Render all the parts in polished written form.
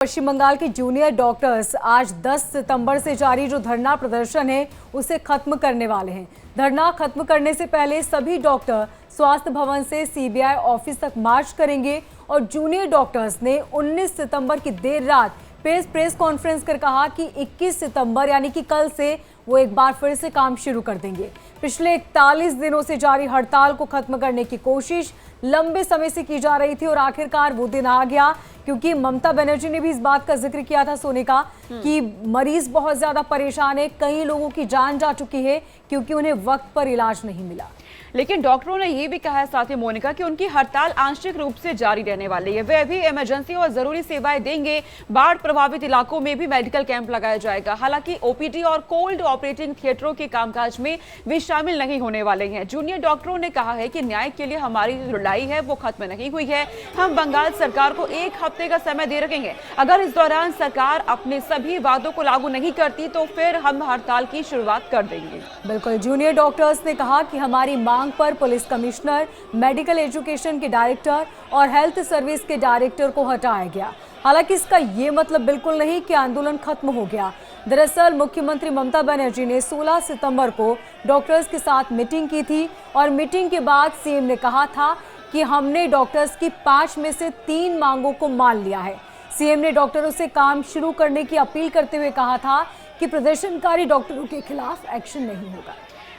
पश्चिम बंगाल के junior doctors आज 10 सितंबर से जारी जो धरना प्रदर्शन है उसे खत्म करने वाले हैं। धरना खत्म करने से पहले सभी डॉक्टर स्वास्थ्य भवन से सीबीआई ऑफिस तक मार्च करेंगे और जूनियर डॉक्टर्स ने 19 सितंबर की देर रात प्रेस कॉन्फ्रेंस कर कहा कि 21 सितंबर यानी कि कल से वो एक बार फिर से काम शुरू कर देंगे। पिछले 41 दिनों से जारी हड़ताल को खत्म करने की कोशिश लंबे समय से की जा रही थी और आखिरकार वो दिन आ गया, क्योंकि ममता बनर्जी ने भी इस बात का जिक्र किया था सोनिका कि मरीज बहुत ज्यादा परेशान है, कई लोगों की जान जा चुकी है क्योंकि उन्हें वक्त पर इलाज नहीं मिला। लेकिन डॉक्टरों ने यह भी कहा है साथ ही मोनिका कि उनकी हड़ताल आंशिक रूप से जारी रहने वाली है। वे अभी इमरजेंसी और जरूरी सेवाएं देंगे। बाढ़ प्रभावित इलाकों में भी मेडिकल कैंप लगाया जाएगा। हालांकि ओपीडी और कोल्ड ऑपरेटिंग थिएटरों के कामकाज में वे शामिल नहीं होने वाले हैं। जूनियर डॉक्टरों ने कहा है कि न्याय के लिए हमारी लड़ाई है वो खत्म नहीं हुई है। हम बंगाल सरकार को 1 हफ्ते का समय दे रखेंगे। अगर इस दौरान सरकार अपने सभी वादों को लागू नहीं करती तो फिर हम हड़ताल की शुरुआत कर देंगे। बिल्कुल, जूनियर डॉक्टर्स ने कहा कि हमारी मांग पर पुलिस कमिश्नर, मेडिकल एजुकेशन के डायरेक्टर और हेल्थ सर्विस के डायरेक्टर को हटाया गया। हालांकि इसका ये मतलब बिल्कुल नहीं कि आंदोलन खत्म हो गया। दरअसल मुख्यमंत्री ममता बनर्जी ने 16 सितंबर को डॉक्टर्स के साथ मीटिंग की थी और मीटिंग के बाद सीएम ने कहा था कि हमने डॉक्टर्स की 5 में से 3 मांगों को मान लिया है। सीएम ने डॉक्टरों से काम शुरू करने की अपील करते हुए कहा था कि प्रदर्शनकारी डॉक्टरों के खिलाफ एक्शन नहीं होगा।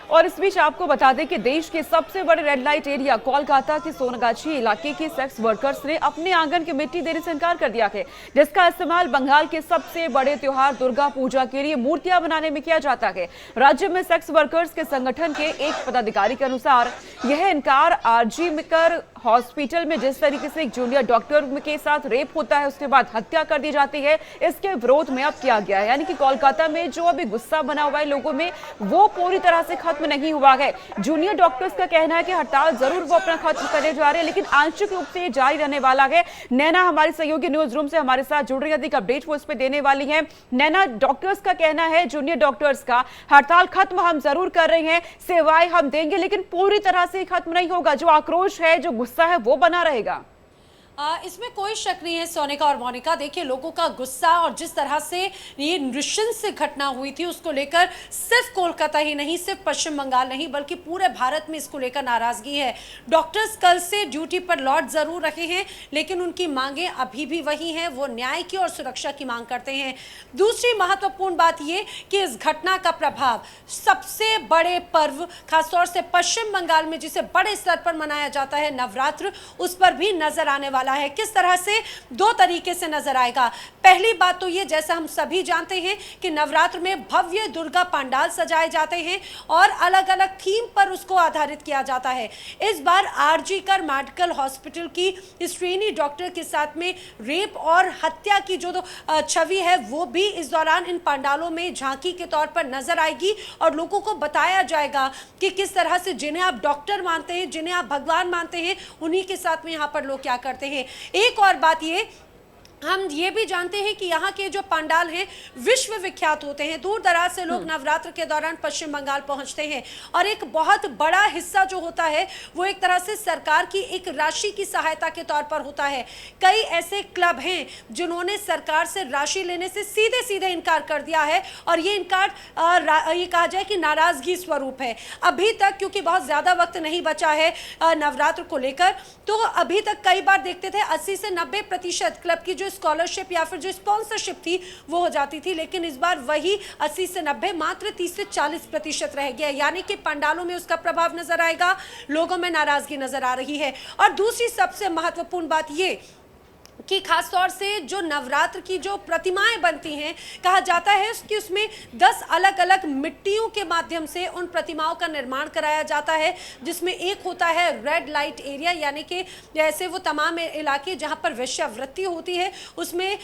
और इस बीच आपको बता दें कि देश के सबसे बड़े रेड लाइट एरिया कोलकाता के सोनागाछी इलाके के सेक्स वर्कर्स ने अपने आंगन की मिट्टी देने से इनकार कर दिया है, जिसका इस्तेमाल बंगाल के सबसे बड़े त्योहार दुर्गा पूजा के लिए मूर्तियां बनाने में किया जाता है। राज्य में सेक्स वर्कर्स के संगठन के एक पदाधिकारी के अनुसार यह इनकार आरजी मेकर हॉस्पिटल में जिस तरीके से एक जूनियर डॉक्टर के साथ रेप होता है उसके बाद हत्या कर दी जाती है, इसके विरोध में अब किया गया है। यानी कि कोलकाता में जो अभी गुस्सा बना हुआ है लोगों में वो पूरी तरह से खत्म नहीं हुआ है। जूनियर डॉक्टर्स का कहना है कि हड़ताल जरूर वो अपना खत्म करने जा रहे हैं, लेकिन आंशिक रूप से जारी रहने वाला है। नैना हमारी सहयोगी न्यूज रूम से हमारे साथ जुड़ रही है, अधिक अपडेट वो इस पे देने वाली है। नैना, डॉक्टर्स का कहना है, जूनियर डॉक्टर्स का, हड़ताल खत्म हम जरूर कर रहे हैं, सेवाएं हम देंगे, लेकिन पूरी तरह से खत्म नहीं होगा। जो आक्रोश है, जो गुस्सा है वो बना रहेगा। इसमें कोई शक नहीं है सोनिका और मोनिका। देखिए, लोगों का गुस्सा और जिस तरह से ये नृशंस घटना हुई थी उसको लेकर सिर्फ कोलकाता ही नहीं, सिर्फ पश्चिम बंगाल नहीं बल्कि पूरे भारत में इसको लेकर नाराजगी है। डॉक्टर्स कल से ड्यूटी पर लौट जरूर रहे हैं, लेकिन उनकी मांगें अभी भी वही हैं। वो न्याय की और सुरक्षा की मांग करते हैं। दूसरी महत्वपूर्ण बात ये कि इस घटना का प्रभाव सबसे बड़े पर्व, खासतौर से पश्चिम बंगाल में जिसे बड़े स्तर पर मनाया जाता है, नवरात्र, उस पर भी नजर आने वाला है। किस तरह से? 2 तरीके से नजर आएगा। पहली बात तो ये, जैसा हम सभी जानते हैं कि नवरात्र में भव्य दुर्गा पंडाल सजाए जाते हैं और अलग अलग थीम पर उसको आधारित किया जाता है। इस बार आरजी कर मेडिकल हॉस्पिटल की इस ट्रेनी डॉक्टर के साथ में रेप और हत्या की जो छवि है वो भी इस दौरान इन पंडालों में झांकी के तौर पर नजर आएगी और लोगों को बताया जाएगा कि किस तरह से जिन्हें आप डॉक्टर मानते हैं, जिन्हें आप भगवान मानते हैं, उन्हीं के साथ में यहाँ पर लोग क्या करते हैं। एक और बात ये, हम ये भी जानते हैं कि यहाँ के जो पंडाल हैं विश्व विख्यात होते हैं। दूर दराज से लोग नवरात्र के दौरान पश्चिम बंगाल पहुँचते हैं और एक बहुत बड़ा हिस्सा जो होता है वो एक तरह से सरकार की एक राशि की सहायता के तौर पर होता है। कई ऐसे क्लब हैं जिन्होंने सरकार से राशि लेने से सीधे सीधे इनकार कर दिया है और ये इनकार ये कहा जाए कि नाराजगी स्वरूप है। अभी तक क्योंकि बहुत ज़्यादा वक्त नहीं बचा है नवरात्र को लेकर, तो अभी तक कई बार देखते थे 80 से 90% क्लब की जो स्कॉलरशिप या फिर जो स्पॉन्सरशिप थी वो हो जाती थी, लेकिन इस बार वही 80 से 90 मात्र 30 से 40% रह गया। यानी कि पंडालों में उसका प्रभाव नजर आएगा, लोगों में नाराजगी नजर आ रही है। और दूसरी सबसे महत्वपूर्ण बात ये कि खासतौर से जो नवरात्र की जो प्रतिमाएं बनती हैं, कहा जाता है कि उसमें 10 अलग अलग मिट्टियों के माध्यम से उन प्रतिमाओं का निर्माण कराया जाता है, जिसमें एक होता है रेड लाइट एरिया, यानी कि जैसे वो तमाम इलाके जहां पर वेश्यावृत्ति होती है उसमें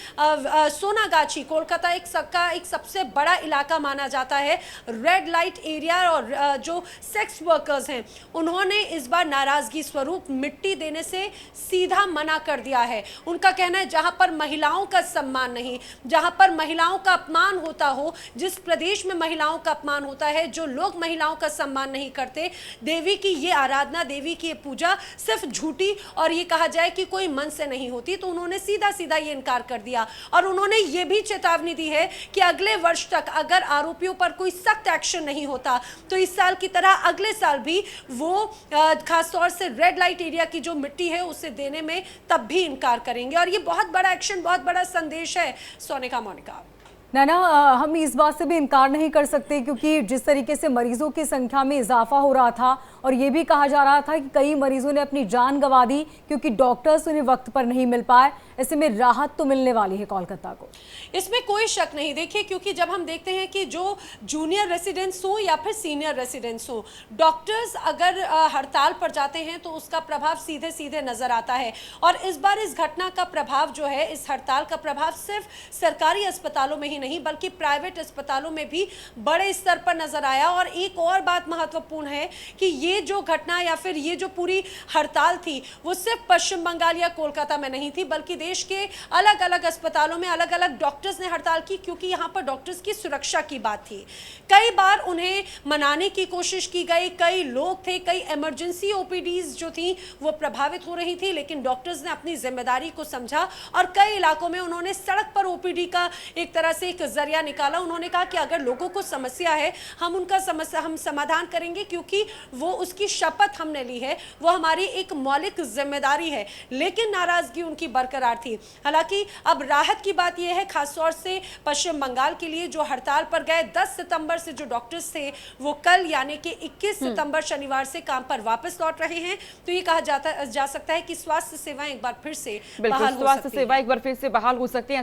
सोनागाछी कोलकाता एक सबसे बड़ा इलाका माना जाता है रेड लाइट एरिया। और जो सेक्स वर्कर्स हैं उन्होंने इस बार नाराजगी स्वरूप मिट्टी देने से सीधा मना कर दिया है। उनका कहना है जहां पर महिलाओं का सम्मान नहीं, जहां पर महिलाओं का अपमान होता हो, जिस प्रदेश में महिलाओं का अपमान होता है, जो लोग महिलाओं का सम्मान नहीं करते, देवी की ये आराधना, देवी की ये पूजा सिर्फ झूठी और ये कहा जाए कि कोई मन से नहीं होती, तो उन्होंने सीधा सीधा ये इनकार कर दिया। और उन्होंने ये भी चेतावनी दी है कि अगले वर्ष तक अगर आरोपियों पर कोई सख्त एक्शन नहीं होता तो इस साल की तरह अगले साल भी वो खासतौर से रेड लाइट एरिया की जो मिट्टी है उसे देने में तब भी इनकार करेंगे। और ये बहुत बड़ा एक्शन, बहुत बड़ा संदेश है सोनिका, मोनिका। नैना, हम इस बात से भी इनकार नहीं कर सकते क्योंकि जिस तरीके से मरीजों की संख्या में इजाफा हो रहा था और ये भी कहा जा रहा था कि कई मरीजों ने अपनी जान गंवा दी क्योंकि डॉक्टर्स उन्हें वक्त पर नहीं मिल पाए, ऐसे में राहत तो मिलने वाली है कोलकाता को। इसमें कोई शक नहीं। देखिए, क्योंकि जब हम देखते हैं कि जो जूनियर रेसिडेंट्स हो या फिर सीनियर रेसिडेंट्स हो, डॉक्टर्स अगर हड़ताल पर जाते हैं तो उसका प्रभाव सीधे सीधे नजर आता है। और इस बार इस घटना का प्रभाव जो है, इस हड़ताल का प्रभाव सिर्फ सरकारी अस्पतालों में ही नहीं बल्कि प्राइवेट अस्पतालों में भी बड़े स्तर पर नजर आया। और एक और बात महत्वपूर्ण है कि ये जो घटना या फिर ये जो पूरी हड़ताल थी वो सिर्फ पश्चिम बंगाल या कोलकाता में नहीं थी बल्कि देश के अलग अलग अस्पतालों में अलग अलग डॉक्टर्स ने हड़ताल की, क्योंकि यहाँ पर डॉक्टर्स की सुरक्षा की बात थी। कई बार उन्हें मनाने की कोशिश की गई, कई लोग थे, कई इमरजेंसी ओपीडीज जो थी वो प्रभावित हो रही थी, लेकिन डॉक्टर्स ने अपनी जिम्मेदारी को समझा और कई इलाकों में उन्होंने सड़क पर ओपीडी का एक तरह से एक जरिया निकाला। उन्होंने कहा कि अगर लोगों को समस्या है हम समाधान करेंगे, क्योंकि वो उसकी शपथ हमने ली है, वो हमारी एक मौलिक जिम्मेदारी है। लेकिन नाराजगी उनकी बरकरार थी। हालांकि अब राहत की बात यह है खासतौर से पश्चिम बंगाल के लिए जो हड़ताल पर गए 10 सितंबर से जो डॉक्टर्स थे वो कल यानी कि 21 सितंबर शनिवार से काम पर वापस लौट रहे हैं। तो ये कहा जा सकता है कि स्वास्थ्य सेवाएं एक बार फिर से बहाल हो सकती हैं। स्वास्थ्य सेवा एक बार फिर से बहाल हो सकती है।